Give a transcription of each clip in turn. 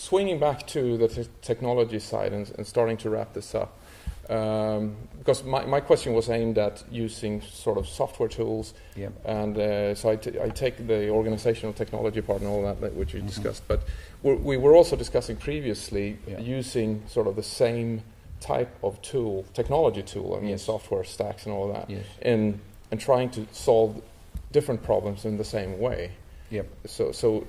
swinging back to the technology side and starting to wrap this up, because my question was aimed at using sort of software tools, and so I take the organizational technology part and all that which we discussed, but we were also discussing previously using sort of the same type of tool, technology tool, I mean software stacks and all that, and trying to solve different problems in the same way. So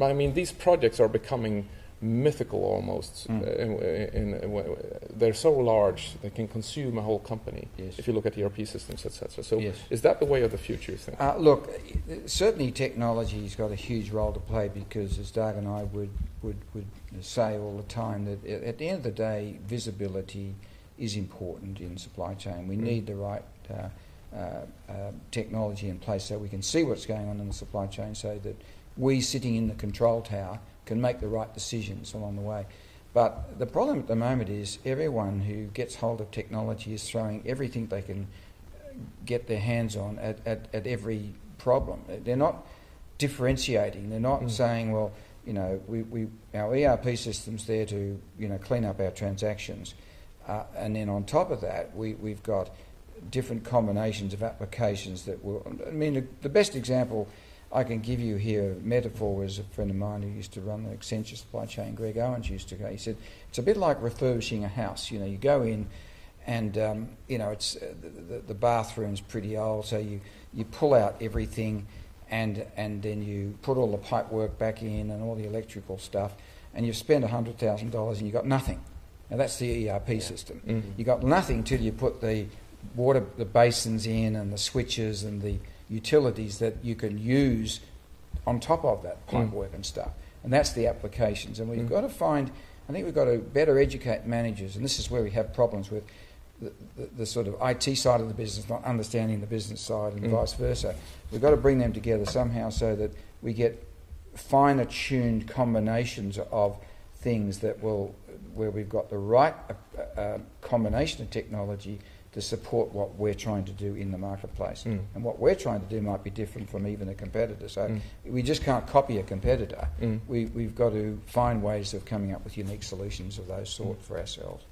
I mean, these projects are becoming mythical almost. They're so large they can consume a whole company. If you look at ERP systems, etc. So is that the way of the future, you think? Look, certainly technology's got a huge role to play, because as Doug and I would say all the time, that at the end of the day, visibility is important in supply chain. We need the right technology in place so we can see what's going on in the supply chain, so that we sitting in the control tower can make the right decisions along the way. But the problem at the moment is everyone who gets hold of technology is throwing everything they can get their hands on at every problem. They're not differentiating. They're not saying, well, you know, our ERP system's there to, you know, clean up our transactions, and then on top of that we've got different combinations of applications that will. I mean, the best example I can give you here, metaphor, was a friend of mine who used to run the Accenture supply chain, Greg Owens, used to go. He said, it's a bit like refurbishing a house. You know, you go in and, you know, it's the bathroom's pretty old, so you pull out everything and then you put all the pipe work back in and all the electrical stuff, and you've spent $100,000 and you've got nothing. Now, that's the ERP system. You got nothing till you put the basins in and the switches and the utilities that you can use on top of that pipe work and stuff. And that's the applications. And we've got to find, I think we've got to better educate managers, and this is where we have problems with the sort of IT side of the business not understanding the business side, and vice versa. We've got to bring them together somehow so that we get finer tuned combinations of things that will, where we've got the right combination of technology to support what we're trying to do in the marketplace. And what we're trying to do might be different from even a competitor. So we just can't copy a competitor. We've got to find ways of coming up with unique solutions of those sort for ourselves.